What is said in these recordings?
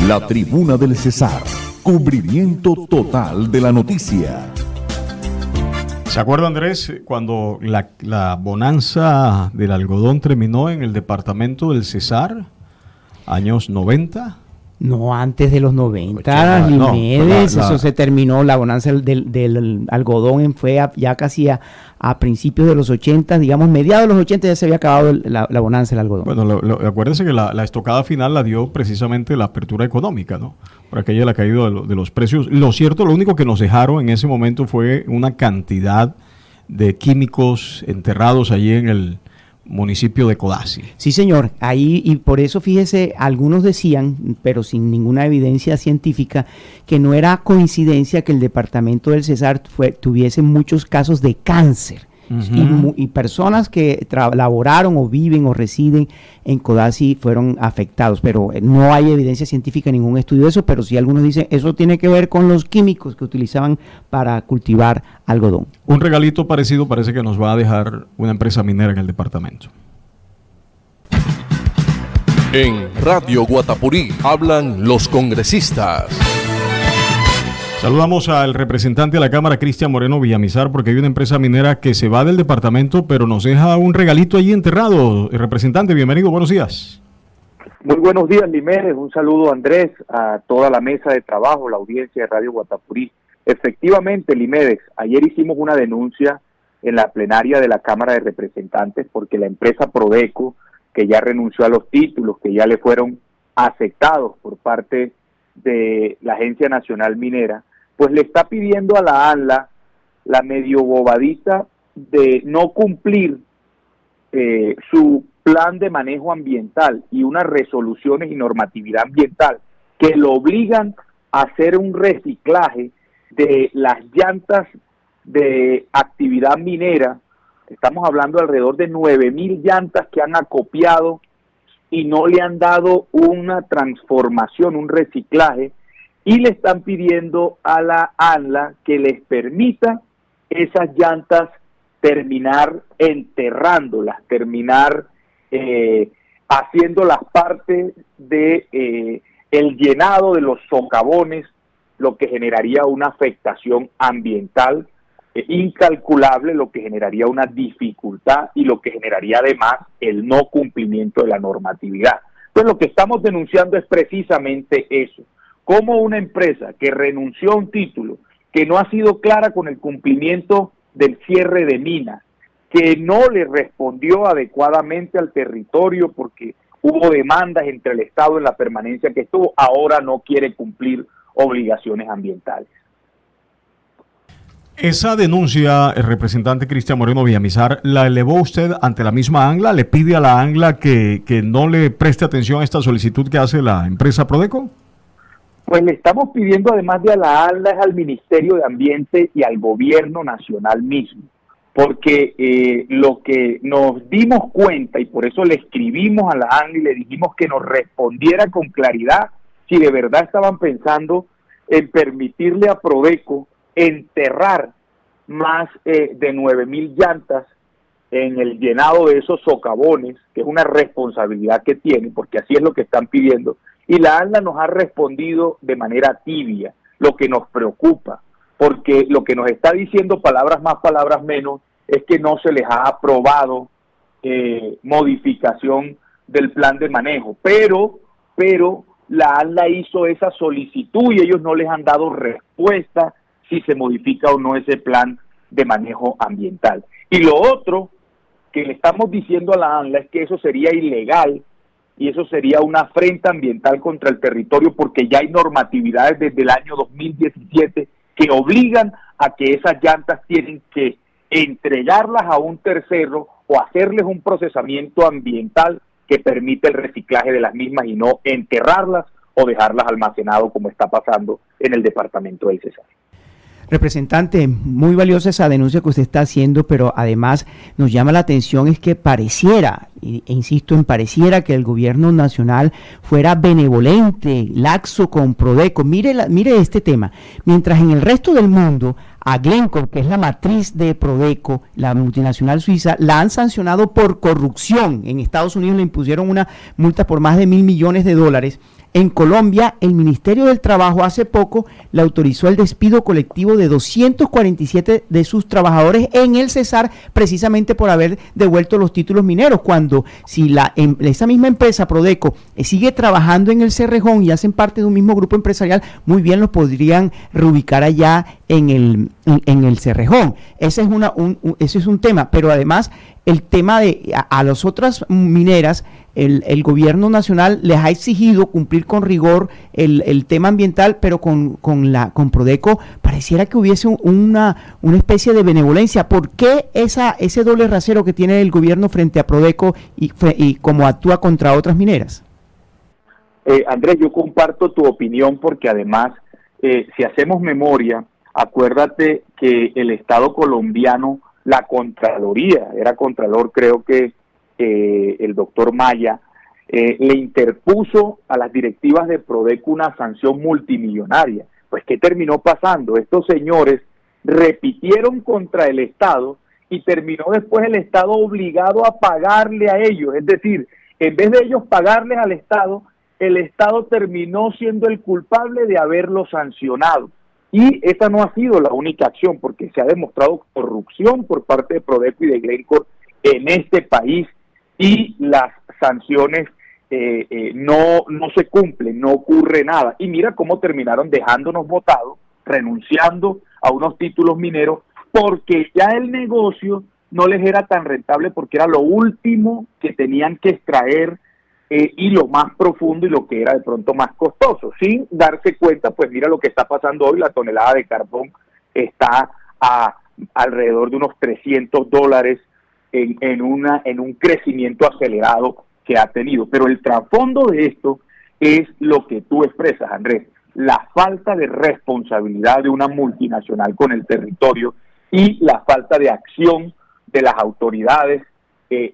La Tribuna del Cesar. Cubrimiento total de la noticia. ¿Se acuerda, Andrés, cuando la bonanza del algodón terminó en el departamento del Cesar, años 90? No, antes de los 90, Limedes, eso se terminó, la bonanza del algodón fue ya casi a principios de los 80, digamos, mediados de los 80 ya se había acabado la bonanza del algodón. Bueno, acuérdense que la estocada final la dio precisamente la apertura económica, ¿no? Por aquella la caída de los precios. Lo cierto, lo único que nos dejaron en ese momento fue una cantidad de químicos enterrados allí en el municipio de Codazzi. Sí, señor, ahí, y por eso fíjese, algunos decían, pero sin ninguna evidencia científica, que no era coincidencia que el departamento del Cesar tuviese muchos casos de cáncer. Y personas que laboraron o viven o residen en Codazzi fueron afectados, pero no hay evidencia científica, ningún estudio de eso, pero sí algunos dicen eso tiene que ver con los químicos que utilizaban para cultivar algodón. Un regalito parecido parece que nos va a dejar una empresa minera en el departamento. En Radio Guatapurí hablan los congresistas. Saludamos al representante de la Cámara, Cristian Moreno Villamizar, porque hay una empresa minera que se va del departamento, pero nos deja un regalito allí enterrado. Representante, bienvenido, buenos días. Muy buenos días, Limedes. Un saludo, Andrés, a toda la mesa de trabajo, la audiencia de Radio Guatapurí. Efectivamente, Limedes, ayer hicimos una denuncia en la plenaria de la Cámara de Representantes porque la empresa Prodeco, que ya renunció a los títulos, que ya le fueron aceptados por parte de la Agencia Nacional Minera, pues le está pidiendo a la ANLA la medio bobadita de no cumplir su plan de manejo ambiental y unas resoluciones y normatividad ambiental que lo obligan a hacer un reciclaje de las llantas de actividad minera. Estamos hablando de alrededor de 9,000 llantas que han acopiado y no le han dado una transformación, un reciclaje, y le están pidiendo a la ANLA que les permita esas llantas terminar enterrándolas, terminar haciéndolas parte de el llenado de los socavones, lo que generaría una afectación ambiental incalculable, lo que generaría una dificultad y lo que generaría además el no cumplimiento de la normatividad. Entonces lo que estamos denunciando es precisamente eso, como una empresa que renunció a un título, que no ha sido clara con el cumplimiento del cierre de minas, que no le respondió adecuadamente al territorio porque hubo demandas entre el Estado en la permanencia que estuvo, ahora no quiere cumplir obligaciones ambientales. Esa denuncia, el representante Cristian Moreno Villamizar, ¿la elevó usted ante la misma ANLA? ¿Le pide a la ANLA que no le preste atención a esta solicitud que hace la empresa Prodeco? Pues le estamos pidiendo, además de a la ANLA, es al Ministerio de Ambiente y al Gobierno Nacional mismo, porque lo que nos dimos cuenta, y por eso le escribimos a la ANLA y le dijimos que nos respondiera con claridad si de verdad estaban pensando en permitirle a Prodeco enterrar más de 9,000 llantas en el llenado de esos socavones, que es una responsabilidad que tiene, porque así es lo que están pidiendo. Y la ANLA nos ha respondido de manera tibia, lo que nos preocupa, porque lo que nos está diciendo, palabras más, palabras menos, es que no se les ha aprobado modificación del plan de manejo, pero la ANLA hizo esa solicitud y ellos no les han dado respuesta si se modifica o no ese plan de manejo ambiental. Y lo otro que le estamos diciendo a la ANLA es que eso sería ilegal y eso sería una afrenta ambiental contra el territorio porque ya hay normatividades desde el año 2017 que obligan a que esas llantas tienen que entregarlas a un tercero o hacerles un procesamiento ambiental que permite el reciclaje de las mismas y no enterrarlas o dejarlas almacenado como está pasando en el departamento del Cesar. Representante, muy valiosa esa denuncia que usted está haciendo, pero además nos llama la atención es que pareciera, e insisto en pareciera, que el gobierno nacional fuera benevolente, laxo con Prodeco. Mire este tema, mientras en el resto del mundo a Glencore, que es la matriz de Prodeco, la multinacional suiza, la han sancionado por corrupción. En Estados Unidos le impusieron una multa por más de $1,000 millones. En Colombia, el Ministerio del Trabajo hace poco le autorizó el despido colectivo de 247 de sus trabajadores en el Cesar, precisamente por haber devuelto los títulos mineros, cuando si esa misma empresa, Prodeco, sigue trabajando en el Cerrejón y hacen parte de un mismo grupo empresarial, muy bien los podrían reubicar allá en el Cerrejón. Ese es un tema, pero además el tema de a las otras mineras, el gobierno nacional les ha exigido cumplir con rigor el tema ambiental, pero con Prodeco pareciera que hubiese una especie de benevolencia. ¿Por qué ese doble rasero que tiene el gobierno frente a Prodeco y cómo actúa contra otras mineras? Andrés, yo comparto tu opinión porque además, si hacemos memoria, acuérdate que el Estado colombiano, la Contraloría, era Contralor creo que el doctor Maya, le interpuso a las directivas de Prodeco una sanción multimillonaria. Pues, ¿qué terminó pasando? Estos señores repitieron contra el Estado y terminó después el Estado obligado a pagarle a ellos. Es decir, en vez de ellos pagarles al Estado, el Estado terminó siendo el culpable de haberlo sancionado. Y esa no ha sido la única acción, porque se ha demostrado corrupción por parte de Prodeco y de Glencore en este país, y las sanciones no se cumplen, no ocurre nada. Y mira cómo terminaron dejándonos botados, renunciando a unos títulos mineros, porque ya el negocio no les era tan rentable, porque era lo último que tenían que extraer, y lo más profundo y lo que era de pronto más costoso, sin darse cuenta. Pues mira lo que está pasando hoy, la tonelada de carbón está a alrededor de unos $300 en un crecimiento acelerado que ha tenido. Pero el trasfondo de esto es lo que tú expresas, Andrés, la falta de responsabilidad de una multinacional con el territorio y la falta de acción de las autoridades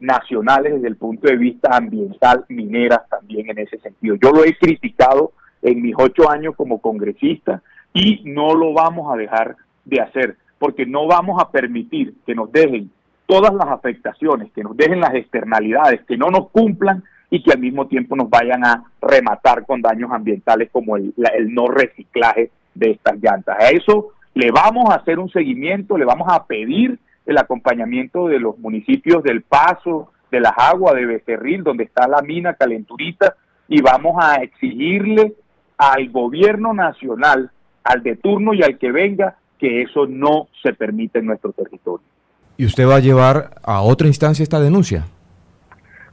nacionales desde el punto de vista ambiental, mineras también en ese sentido. Yo lo he criticado en mis 8 años como congresista y no lo vamos a dejar de hacer, porque no vamos a permitir que nos dejen todas las afectaciones, que nos dejen las externalidades, que no nos cumplan y que al mismo tiempo nos vayan a rematar con daños ambientales como el no reciclaje de estas llantas. A eso le vamos a hacer un seguimiento, le vamos a pedir el acompañamiento de los municipios del Paso, de Las Aguas, de Becerril, donde está la mina Calenturita, y vamos a exigirle al gobierno nacional, al de turno y al que venga, que eso no se permite en nuestro territorio. ¿Y usted va a llevar a otra instancia esta denuncia?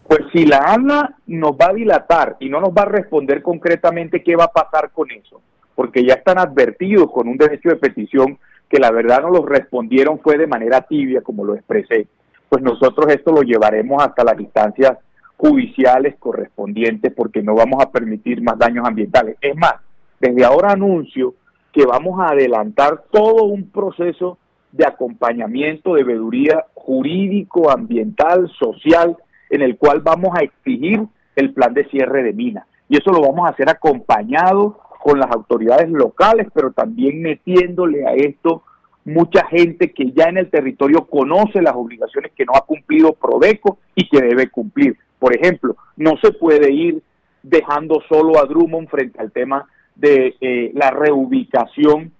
Pues si la ANLA nos va a dilatar y no nos va a responder concretamente qué va a pasar con eso, porque ya están advertidos con un derecho de petición que la verdad no los respondieron, fue de manera tibia, como lo expresé, pues nosotros esto lo llevaremos hasta las instancias judiciales correspondientes, porque no vamos a permitir más daños ambientales. Es más, desde ahora anuncio que vamos a adelantar todo un proceso de acompañamiento, de veeduría jurídico, ambiental, social, en el cual vamos a exigir el plan de cierre de minas. Y eso lo vamos a hacer acompañado con las autoridades locales, pero también metiéndole a esto mucha gente que ya en el territorio conoce las obligaciones que no ha cumplido Prodeco y que debe cumplir. Por ejemplo, no se puede ir dejando solo a Drummond frente al tema de la reubicación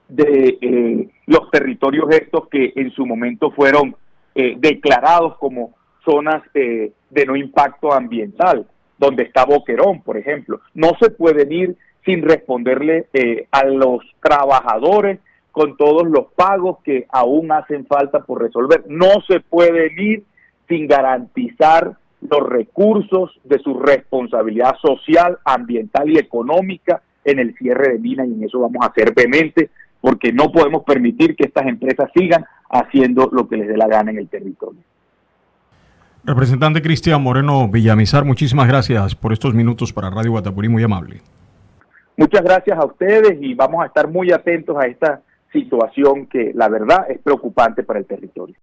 de los territorios estos que en su momento fueron declarados como zonas de no impacto ambiental, donde está Boquerón, por ejemplo. No se pueden ir sin responderle a los trabajadores con todos los pagos que aún hacen falta por resolver. No se pueden ir sin garantizar los recursos de su responsabilidad social, ambiental y económica en el cierre de minas, y en eso vamos a ser vehementes, porque no podemos permitir que estas empresas sigan haciendo lo que les dé la gana en el territorio. Representante Cristian Moreno Villamizar, muchísimas gracias por estos minutos para Radio Guatapurí, muy amable. Muchas gracias a ustedes y vamos a estar muy atentos a esta situación que la verdad es preocupante para el territorio.